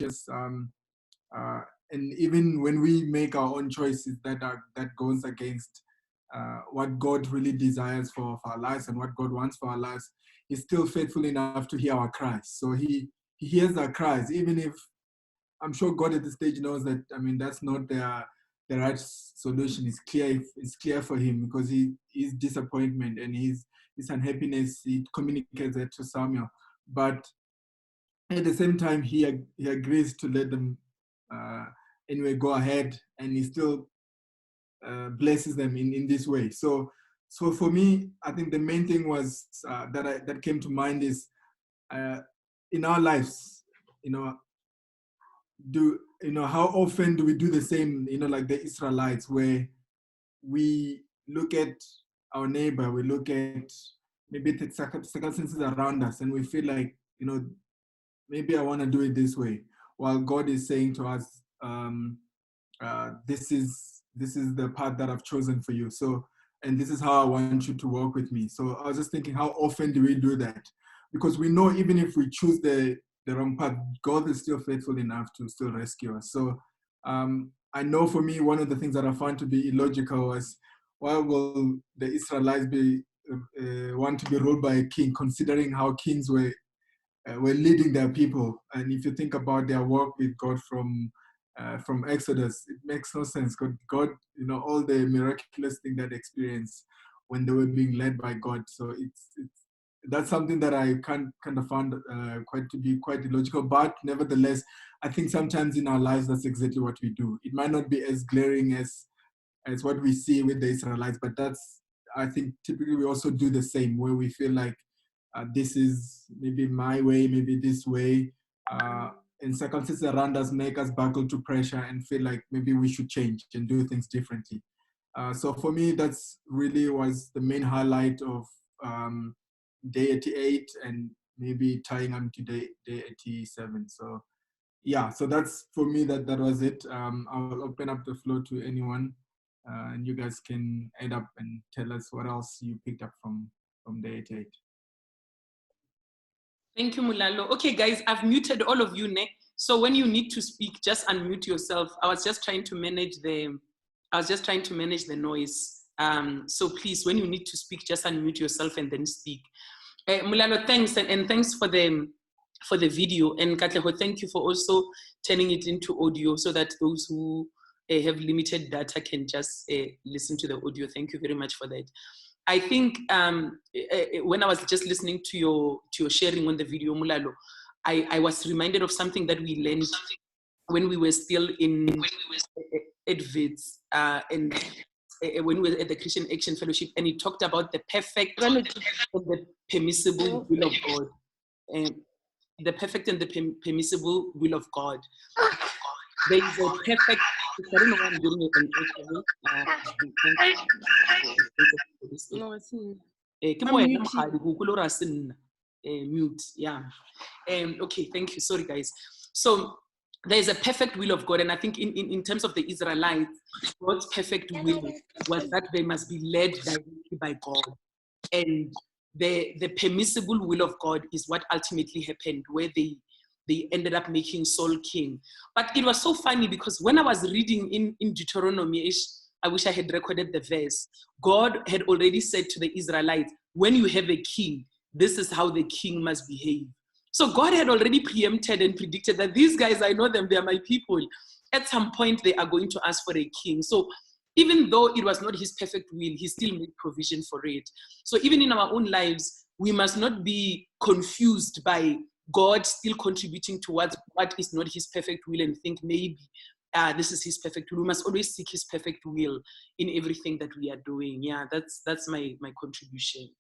and even when we make our own choices that goes against what God really desires for our lives and what God wants for our lives, He's still faithful enough to hear our cries. So He hears our cries, even if I'm sure God at this stage knows that. I mean, that's not the right solution. It's clear for Him, because his disappointment and his unhappiness, He communicates that to Samuel. But at the same time, he agrees to let them anyway go ahead, and He still blesses them in this way. So for me, I think the main thing was that came to mind is in our lives, how often do we do the same, like the Israelites, where we look at our neighbor, we look at maybe the circumstances around us, and we feel like, maybe I want to do it this way, while God is saying to us, this is the path that I've chosen for you. So, and this is how I want you to walk with me. So I was just thinking, how often do we do that? Because we know even if we choose the wrong path, God is still faithful enough to still rescue us. So I know for me, one of the things that I found to be illogical was, why will the Israelites want to be ruled by a king, considering how kings were leading their people? And if you think about their work with God from Exodus, it makes no sense. God, all the miraculous things that they experienced when they were being led by God. So that's something that I kind of found quite illogical. But nevertheless, I think sometimes in our lives, that's exactly what we do. It might not be as glaring as what we see with the Israelites, but I think typically we also do the same, where we feel like this is maybe my way, maybe this way. And circumstances around us make us buckle to pressure and feel like maybe we should change and do things differently. So for me, that's really was the main highlight of day 88, and maybe tying on to day 87. So yeah, so that's for me, that was it. I'll open up the floor to anyone, and you guys can add up and tell us what else you picked up from day 88. Thank you, Mulalo. Okay, guys, I've muted all of you, ne? So when you need to speak, just unmute yourself. I was just trying to manage the noise. So please, when you need to speak, just unmute yourself and then speak. Mulalo, thanks, and thanks for the video. And Katleho, thank you for also turning it into audio, so that those who have limited data can just listen to the audio. Thank you very much for that. I think when I was just listening to your sharing on the video, Mulalo, I was reminded of something that we learned when we were still in Edvids, and when we were at the Christian Action Fellowship, and he talked about the perfect and the permissible will of God. The perfect and the permissible will of God. There is a perfect. I don't know why I'm doing it. No, it's mute. Yeah. Okay, thank you. Sorry, guys. So there is a perfect will of God, and I think in terms of the Israelites, God's perfect will was that they must be led directly by God, and the permissible will of God is what ultimately happened, where they ended up making Saul king. But it was so funny, because when I was reading in Deuteronomy, I wish I had recorded the verse, God had already said to the Israelites, when you have a king, this is how the king must behave. So God had already preempted and predicted that these guys, I know them, they are my people. At some point, they are going to ask for a king. So even though it was not his perfect will, he still made provision for it. So even in our own lives, we must not be confused by God still contributing towards what is not his perfect will and think maybe this is his perfect will. We must always seek his perfect will in everything that we are doing. Yeah, that's my contribution.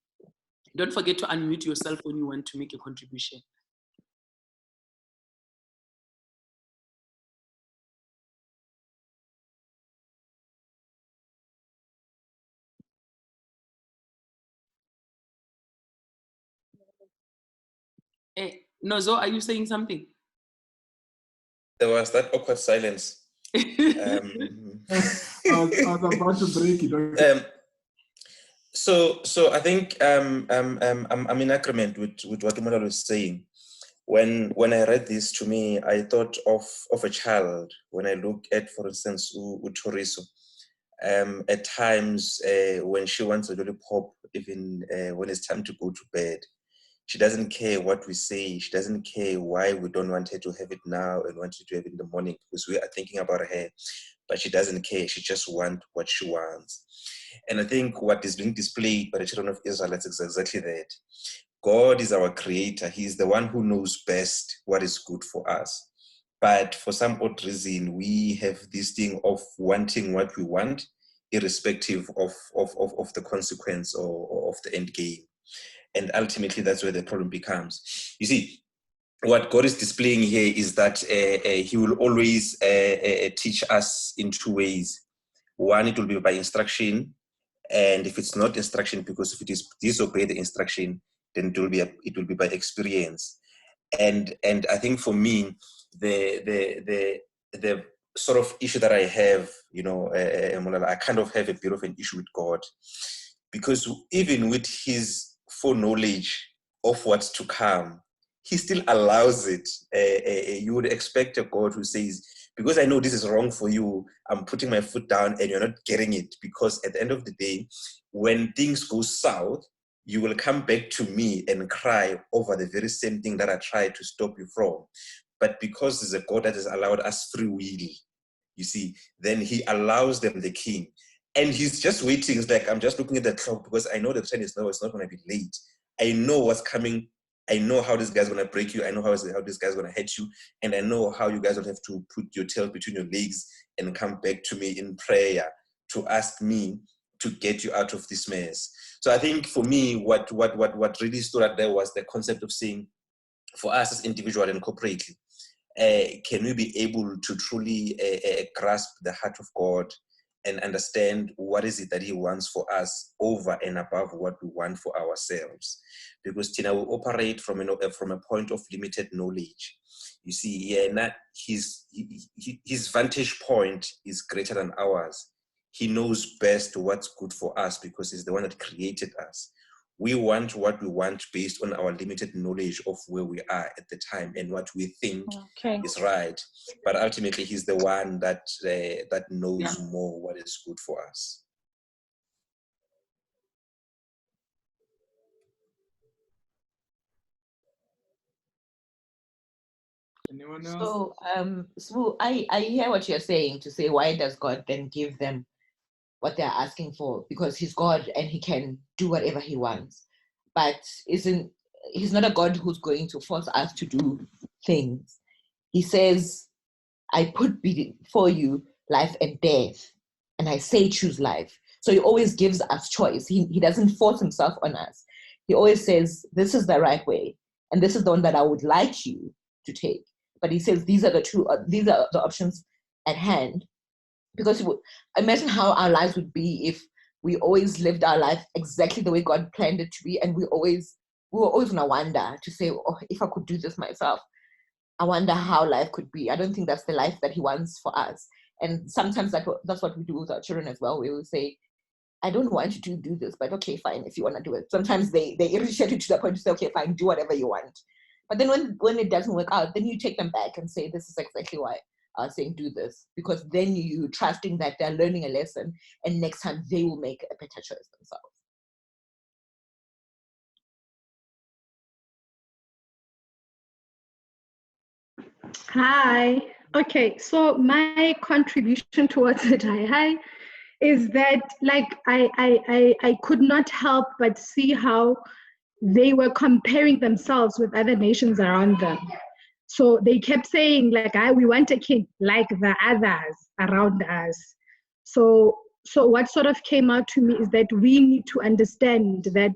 Don't forget to unmute yourself when you want to make a contribution. Nozo, are you saying something? There was that awkward silence. I was about to break it. So I think I'm in agreement with what Mulalo is saying. When I read this, to me, I thought of a child. When I look at, for instance, Utoriso, at times when she wants a lollipop, even when it's time to go to bed, she doesn't care what we say. She doesn't care why we don't want her to have it now and want her to have it in the morning, because we are thinking about her, but she doesn't care. She just wants what she wants. And I think what is being displayed by the children of Israel is exactly that. God is our creator. He is the one who knows best what is good for us. But for some odd reason, we have this thing of wanting what we want, irrespective of the consequence or of the end game. And ultimately, that's where the problem becomes. You see, what God is displaying here is that He will always teach us in two ways. One, it will be by instruction. And if it's not instruction, because if it is disobey the instruction, then it will be by experience. And I think for me, the sort of issue that I have, I kind of have a bit of an issue with God, because even with His foreknowledge of what's to come, He still allows it. You would expect a God who says, because I know this is wrong for you, I'm putting my foot down and you're not getting it. Because at the end of the day, when things go south, you will come back to me and cry over the very same thing that I tried to stop you from. But because there's a God that has allowed us free will, you see, then He allows them the king. And He's just waiting. It's like, I'm just looking at the clock because I know the train is now, it's not going to be late. I know what's coming. I know how this guy's going to break you. I know how this guy's going to hit you. And I know how you guys will have to put your tail between your legs and come back to me in prayer to ask me to get you out of this mess. So I think for me, what really stood out there was the concept of saying, for us as individual and corporately, can we be able to truly grasp the heart of God and understand what is it that He wants for us over and above what we want for ourselves? Because Tina will operate from a point of limited knowledge. You see, his vantage point is greater than ours. He knows best what's good for us because He's the one that created us. We want what we want based on our limited knowledge of where we are at the time and what we think is right. But ultimately, He's the one that knows more what is good for us. Anyone else? So I hear what you're saying, to say, why does God then give them what they're asking for? Because He's God and He can do whatever He wants. But He's not a God who's going to force us to do things. He says, I put before you life and death, and I say choose life. So He always gives us choice. He doesn't force Himself on us. He always says, this is the right way, and this is the one that I would like you to take. But He says, these are the options at hand. Because imagine how our lives would be if we always lived our life exactly the way God planned it to be, and we were always gonna wonder, to say, oh, if I could do this myself, I wonder how life could be. I don't think that's the life that He wants for us. And sometimes that's what we do with our children as well. We will say, I don't want you to do this, but okay, fine, if you want to do it. Sometimes they irritate you to the point to say, okay, fine, do whatever you want. But then when it doesn't work out, then you take them back and say, this is exactly why I was saying do this. Because then you're trusting that they're learning a lesson, and next time they will make a better choice themselves. Hi. Okay, so my contribution towards it, is that, like, I could not help but see how they were comparing themselves with other nations around them. So they kept saying, like, we want a king like the others around us. So what sort of came out to me is that we need to understand that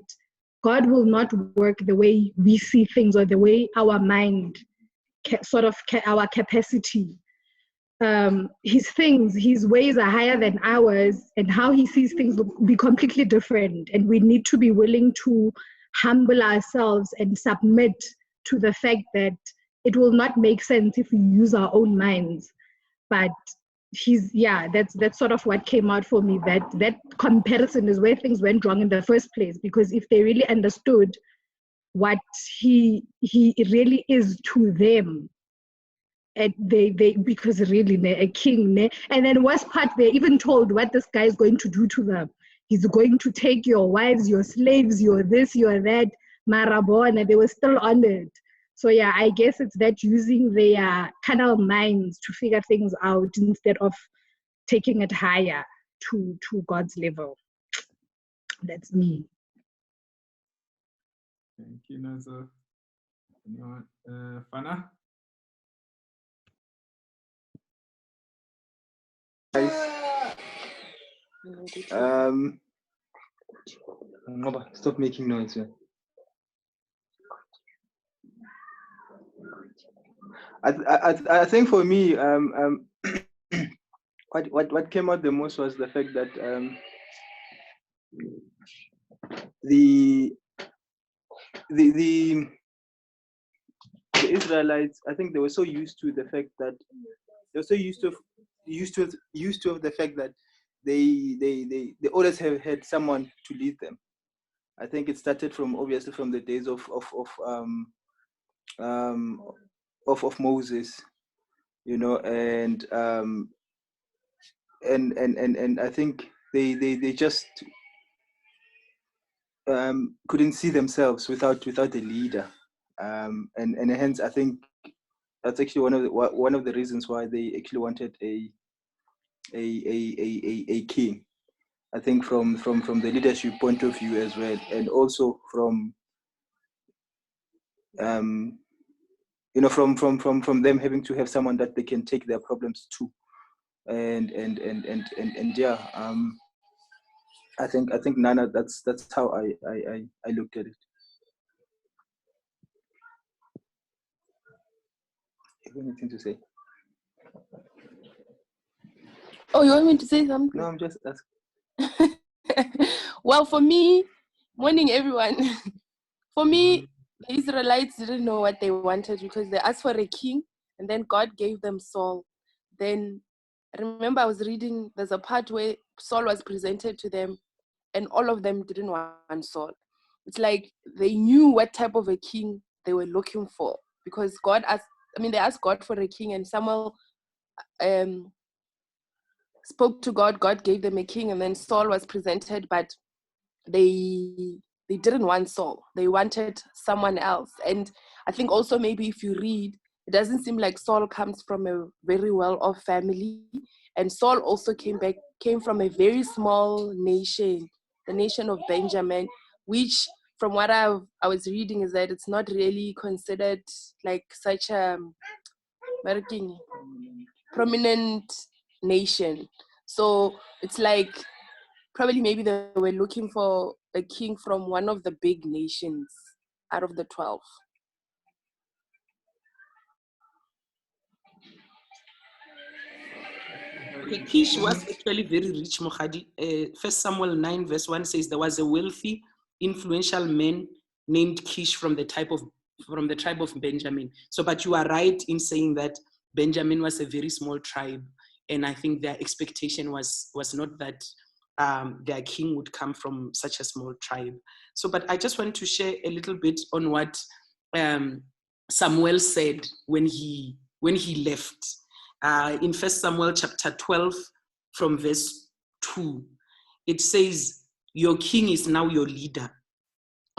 God will not work the way we see things or the way our mind, our capacity. His ways are higher than ours, and how He sees things will be completely different. And we need to be willing to humble ourselves and submit to the fact that it will not make sense if we use our own minds. But that's sort of what came out for me, that comparison is where things went wrong in the first place. Because if they really understood what he really is to them. And they because really a king, and then worst part, they're even told what this guy is going to do to them. He's going to take your wives, your slaves, your this, your that, marabona, and they were still on it. So yeah, I guess it's that using their carnal minds to figure things out instead of taking it higher to God's level. That's me. Thank you, Naza. Anyone? Fana? Stop making noise. Man. I think for me, what came out the most was the fact that the Israelites, I think they were so used to the fact that they were so used to the fact that they always have had someone to lead them. I think it started from obviously from the days of Moses, you know, and I think they just couldn't see themselves without a leader, and hence I think that's actually one of the reasons why they actually wanted a king. I think from the leadership point of view as well, and also from you know, from them having to have someone that they can take their problems to, and yeah, I think Nana, that's how I looked at it. You have anything to say? Oh, you want me to say something? No, I'm just asking. Well, for me, morning everyone. For me, the Israelites didn't know what they wanted because they asked for a king, and then God gave them Saul. Then I remember I was reading, there's a part where Saul was presented to them, and all of them didn't want Saul. It's like they knew what type of a king they were looking for, because they asked God for a king, and Samuel spoke to God. God gave them a king, and then Saul was presented, but they didn't want Saul. They wanted someone else. And I think also maybe if you read, it doesn't seem like Saul comes from a very well-off family. And Saul also came from a very small nation, the nation of Benjamin, which from what I was reading is that it's not really considered like such a prominent nation. So it's like probably maybe they were looking for a king from one of the big nations out of the 12. Okay, Kish was actually very rich, Mohadi. 1 Samuel 9 verse 1 says there was a wealthy, influential man named Kish from the tribe of Benjamin. So, but you are right in saying that Benjamin was a very small tribe, and I think their expectation was not that their king would come from such a small tribe. So, but I just want to share a little bit on what Samuel said when he left. In 1 Samuel chapter 12 from verse 2, it says, your king is now your leader.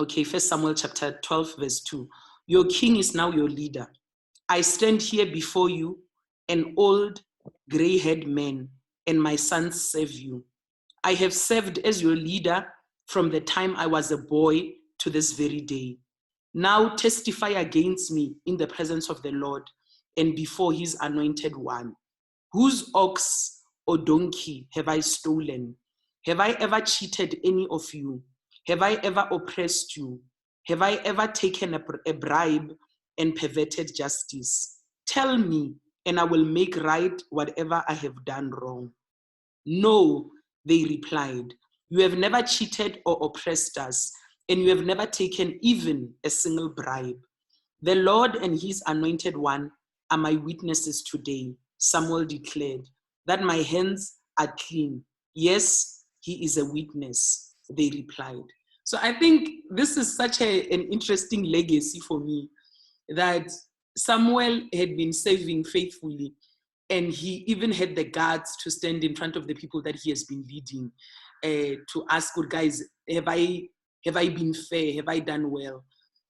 Okay, 1 Samuel chapter 12 verse 2. Your king is now your leader. I stand here before you, an old gray-haired man, and my sons serve you. I have served as your leader from the time I was a boy to this very day. Now testify against me in the presence of the Lord and before his anointed one. Whose ox or donkey have I stolen? Have I ever cheated any of you? Have I ever oppressed you? Have I ever taken a bribe and perverted justice? Tell me, and I will make right whatever I have done wrong. No, they replied, you have never cheated or oppressed us, and you have never taken even a single bribe. The Lord and his anointed one are my witnesses today, Samuel declared, that my hands are clean. Yes, he is a witness, they replied. So I think this is such an interesting legacy for me, that Samuel had been serving faithfully, and he even had the guts to stand in front of the people that he has been leading, to ask, good guys, have I been fair? Have I done well?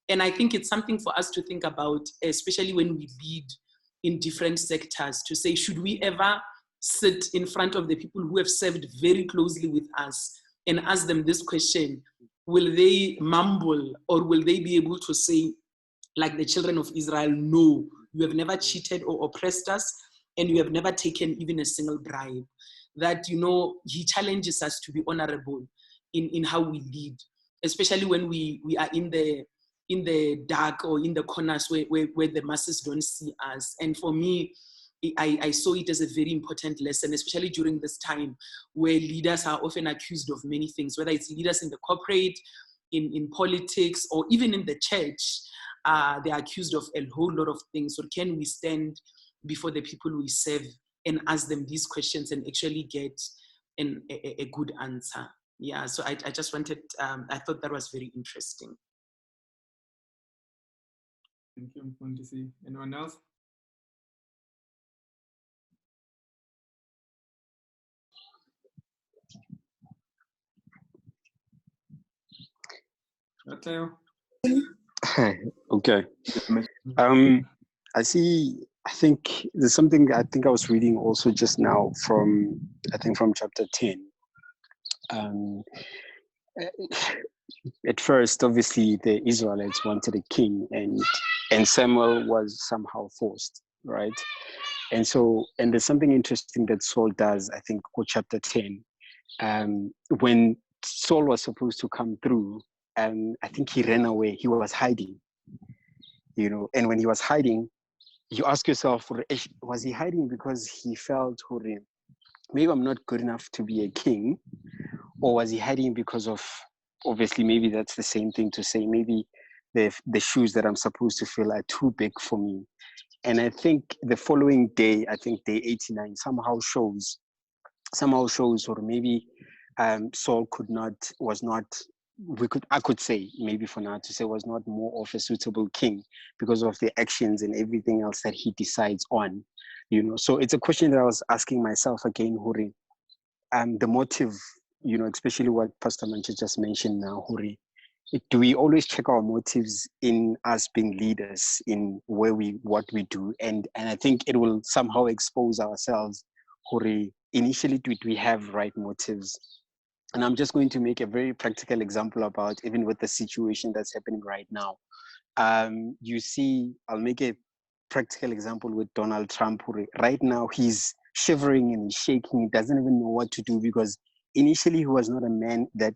And I think it's something for us to think about, especially when we lead in different sectors, to say, should we ever sit in front of the people who have served very closely with us and ask them this question? Will they mumble, or will they be able to say, like the children of Israel, no, you have never cheated or oppressed us, and you have never taken even a single bribe? That, you know, he challenges us to be honorable in how we lead, especially when we are in the dark or in the corners where the masses don't see us. And for me, I saw it as a very important lesson, especially during this time where leaders are often accused of many things, whether it's leaders in the corporate, in politics, or even in the church. They are accused of a whole lot of things. So can we stand before the people we serve and ask them these questions and actually get a good answer? Yeah, so I just wanted, I thought that was very interesting. Thank you, Mfundisi. Anyone else? Mateo? Okay. I think there's something I was reading also just now from chapter 10. At first, obviously, the Israelites wanted a king, and Samuel was somehow forced, right? And there's something interesting that Saul does, I think, for chapter 10. When Saul was supposed to come through, I think he ran away. He was hiding, you know. And when he was hiding, you ask yourself, was he hiding because he felt, maybe I'm not good enough to be a king? Or was he hiding because of, obviously, maybe that's the same thing to say, maybe the shoes that I'm supposed to fill are too big for me? And I think the following day, I think day 89, somehow shows, or maybe Saul I could say, maybe for now to say, was not more of a suitable king because of the actions and everything else that he decides on, you know. So it's a question that I was asking myself again, Huri, the motive, you know, especially what Pastor Manche just mentioned now, Huri. Do we always check our motives in us being leaders in what we do? And I think it will somehow expose ourselves, Huri. Initially, do we have right motives? And I'm just going to make a very practical example about even with the situation that's happening right now. You see, I'll make a practical example with Donald Trump. Right now, he's shivering and shaking. He doesn't even know what to do because initially he was not a man that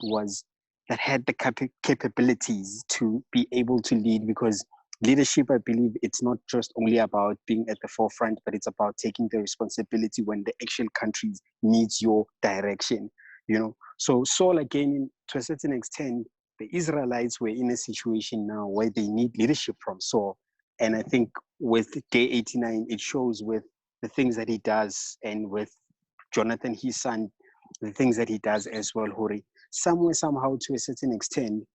had the capabilities to be able to lead, because leadership, I believe, it's not just only about being at the forefront, but it's about taking the responsibility when the actual country needs your direction, you know. So Saul, again, to a certain extent, the Israelites were in a situation now where they need leadership from Saul. And I think with day 89, it shows with the things that he does, and with Jonathan, his son, the things that he does as well, Huri. Somehow, to a certain extent,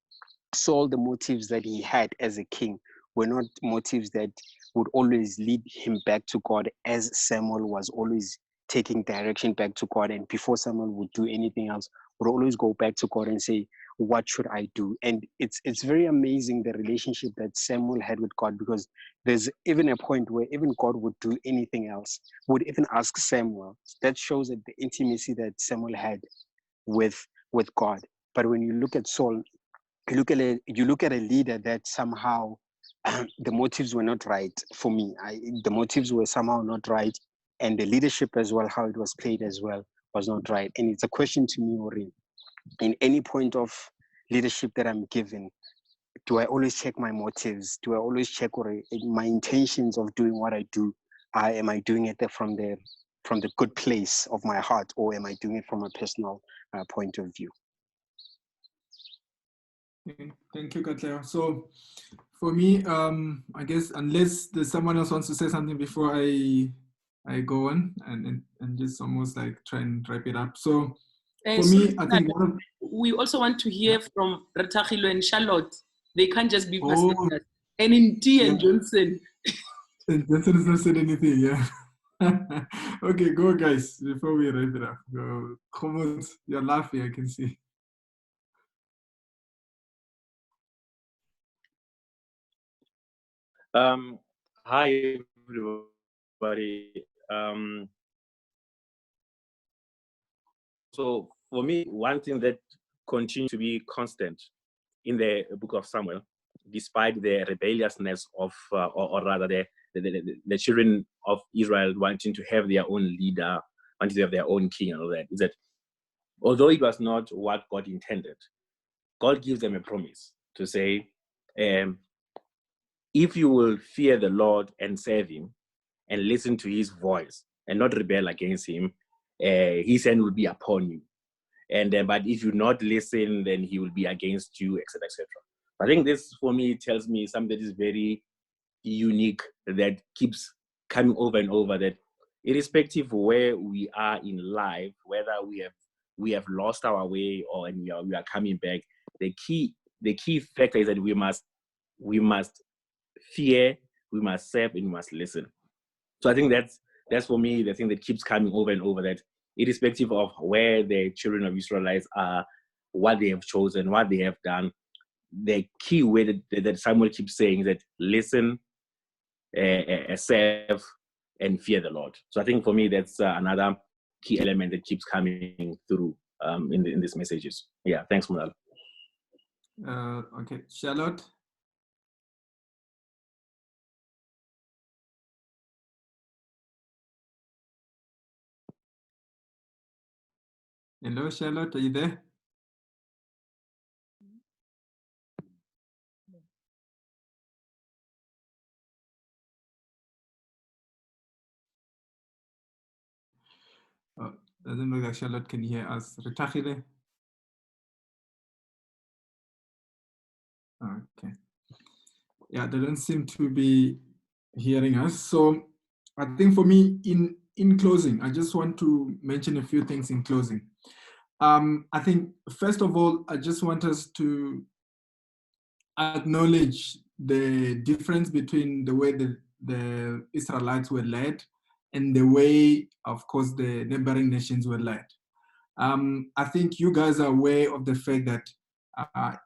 Saul, the motives that he had as a king were not motives that would always lead him back to God, as Samuel was always taking direction back to God. And before Samuel would do anything else, would always go back to God and say, what should I do? And it's very amazing, the relationship that Samuel had with God, because there's even a point where even God would do anything else, would even ask Samuel. That shows that the intimacy that Samuel had with God. But when you look at Saul, you look at a leader that somehow the motives were not right for me. The motives were somehow not right, and the leadership as well, how it was played as well, was not right. And it's a question to me, Ori, in any point of leadership that I'm given, do I always check my motives? Do I always check my intentions of doing what I do? Am I doing it from the good place of my heart, or am I doing it from a personal point of view? Thank you, Katleo. So for me, I guess unless there's someone else wants to say something before I go on and just almost like try and wrap it up. So for me, I think we also want to hear from Ratachilo and Charlotte. They can't just be facilitators. Oh, And in T and yeah. Johnson. And Johnson has not said anything, yeah. Okay, go guys, before we wrap it up. Go. Khomot, you're laughing, I can see. Hi everybody. So for me, one thing that continues to be constant in the book of Samuel, despite the rebelliousness of, or rather the children of Israel wanting to have their own leader, wanting to have their own king and all that, is that although it was not what God intended, God gives them a promise to say, if you will fear the Lord and serve him and listen to his voice and not rebel against him, his hand will be upon you. And but if you not listen, then he will be against you, etc., etc. I think this, for me, tells me something that is very unique, that keeps coming over and over, that irrespective of where we are in life, whether we have lost our way or and we are coming back, the key factor is that we must fear, we must serve, and we must listen. So I think that's for me the thing that keeps coming over and over, that irrespective of where the children of Israelites are, what they have chosen, what they have done, the key way that Samuel keeps saying is that listen, serve, and fear the Lord. So I think for me that's another key element that keeps coming through in these messages. Yeah, thanks, Mulalo. Okay, Charlotte. Hello, Charlotte, are you there? Oh, doesn't look like Charlotte can hear us. Retachile? Okay. Yeah, they don't seem to be hearing us. So I think for me, in closing, I just want to mention a few things in closing. I think, first of all, I just want us to acknowledge the difference between the way the Israelites were led and the way, of course, the neighboring nations were led. I think you guys are aware of the fact that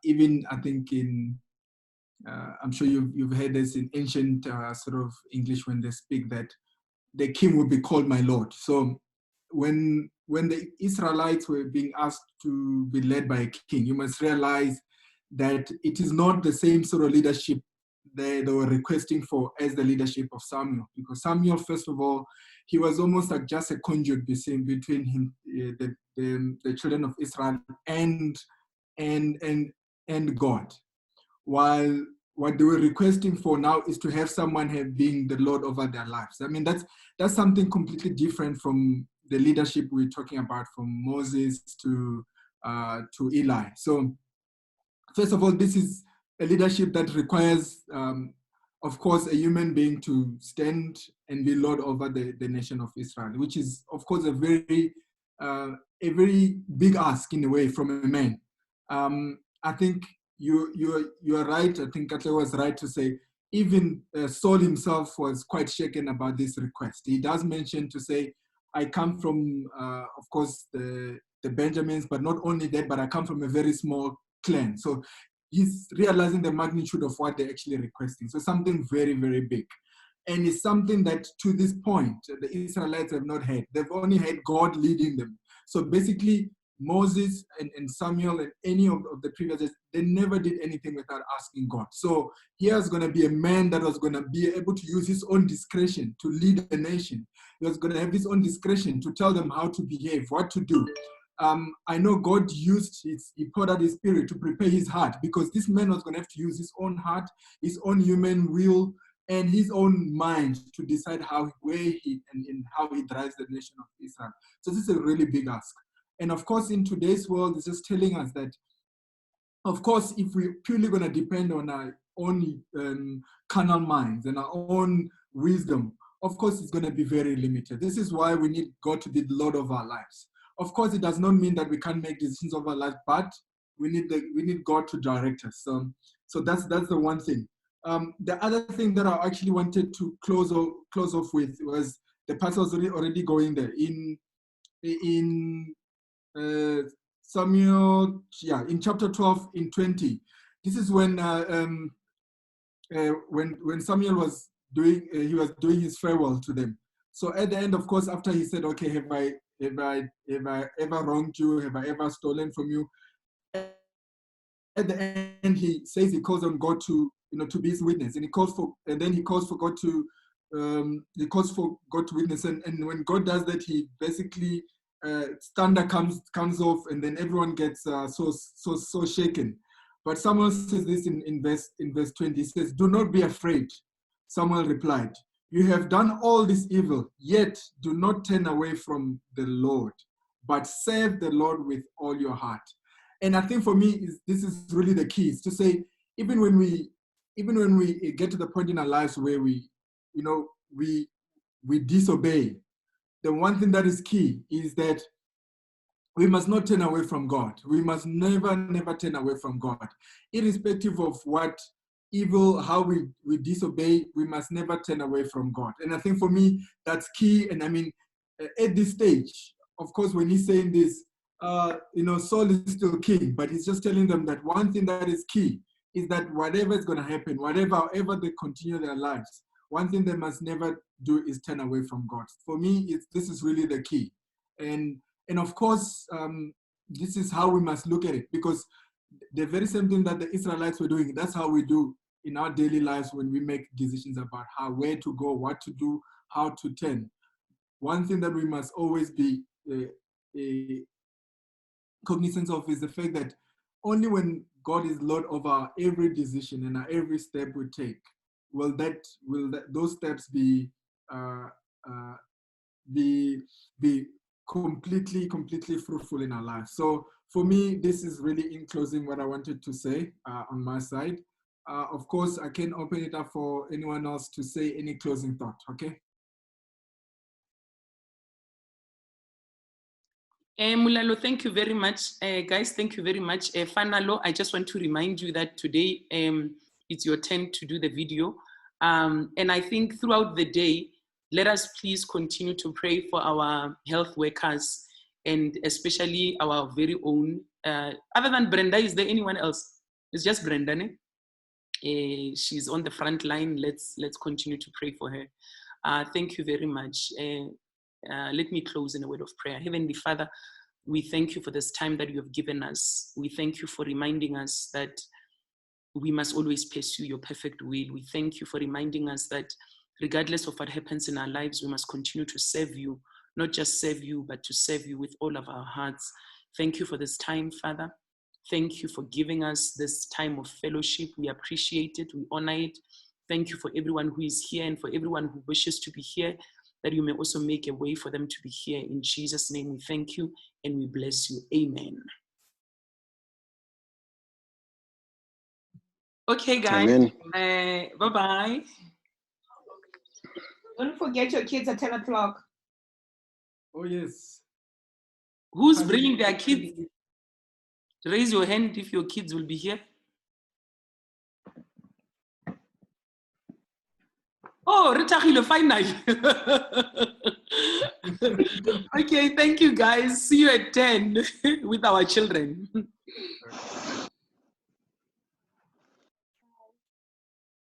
even, I think I'm sure you've heard this in ancient sort of English when they speak, that the king will be called my lord. So when the Israelites were being asked to be led by a king, you must realize that it is not the same sort of leadership they were requesting for as the leadership of Samuel. Because Samuel, first of all, he was almost like just a conduit between him, the children of Israel and God. While what they were requesting for now is to have someone being the Lord over their lives. I mean, that's something completely different from the leadership we're talking about, from Moses to Eli. So first of all, this is a leadership that requires, of course, a human being to stand and be Lord over the nation of Israel, which is, of course, a very big ask in a way from a man. I think you are right. I think Katle was right to say even Saul himself was quite shaken about this request. He does mention to say, I come from, of course, the Benjamins, but not only that, but I come from a very small clan. So he's realizing the magnitude of what they're actually requesting. So something very, very big. And it's something that to this point, the Israelites have not had. They've only had God leading them. So basically, Moses and Samuel and any of the previous, they never did anything without asking God. So here's going to be a man that was going to be able to use his own discretion to lead the nation. He was going to have his own discretion to tell them how to behave, what to do. I know God he poured out his spirit to prepare his heart, because this man was going to have to use his own heart, his own human will, and his own mind to decide where he how he drives the nation of Israel. So this is a really big ask. And of course, in today's world, it's just telling us that, of course, if we're purely going to depend on our own carnal minds and our own wisdom, of course, it's going to be very limited. This is why we need God to be the Lord of our lives. of course, it does not mean that we can't make decisions of our life, but we need God to direct us. So that's the one thing. The other thing that I actually wanted to close off with was the pastor was already going there in Samuel, in chapter 12, in 20. This is when Samuel was doing his farewell to them. So at the end, of course, after he said, "Okay, have I ever wronged you? Have I ever stolen from you?" At the end, he says he calls on God to be his witness, and he calls for God to witness. And when God does that, he basically thunder comes off, and then everyone gets so shaken. But Samuel says this in verse 20. He says, "Do not be afraid." Samuel replied, "You have done all this evil, yet do not turn away from the Lord, but serve the Lord with all your heart." And I think for me, this is really the key, is to say, even when we get to the point in our lives where we disobey, the one thing that is key is that we must not turn away from God. We must never turn away from God. Irrespective of what evil, how we disobey, we must never turn away from God. And I think for me, that's key. And I mean, at this stage, of course, when he's saying this, Saul is still king, but he's just telling them that one thing that is key is that whatever is going to happen, however they continue their lives, one thing they must never do is turn away from God. For me, this is really the key. And of course, this is how we must look at it, because the very same thing that the Israelites were doing, that's how we do in our daily lives when we make decisions about where to go, what to do, how to turn. One thing that we must always be cognizant of is the fact that only when God is Lord over every decision and every step we take will those steps be completely fruitful in our lives. So for me, this is really, in closing, what I wanted to say on my side. Of course, I can open it up for anyone else to say any closing thought. Okay. Mulalo, thank you very much. Guys, thank you very much. Fanalo, I just want to remind you that today it's your turn to do the video. And I think throughout the day, let us please continue to pray for our health workers, and especially our very own. Other than Brenda, is there anyone else? It's just Brenda, ne? She's on the front line. Let's continue to pray for her. Thank you very much. Let me close in a word of prayer. Heavenly Father, we thank you for this time that you have given us. We thank you for reminding us that we must always pursue your perfect will. We thank you for reminding us that regardless of what happens in our lives, we must continue to serve you, not just serve you, but to serve you with all of our hearts. Thank you for this time, Father. Thank you for giving us this time of fellowship. We appreciate it. We honor it. Thank you for everyone who is here and for everyone who wishes to be here, that you may also make a way for them to be here. In Jesus' name, we thank you and we bless you. Amen. Okay, guys. Bye-bye. Don't forget your kids at 10 o'clock. Oh, yes. Who's bringing their kids? Raise your hand if your kids will be here. Oh, Ritachilo, finally. Okay, thank you, guys. See you at 10 with our children.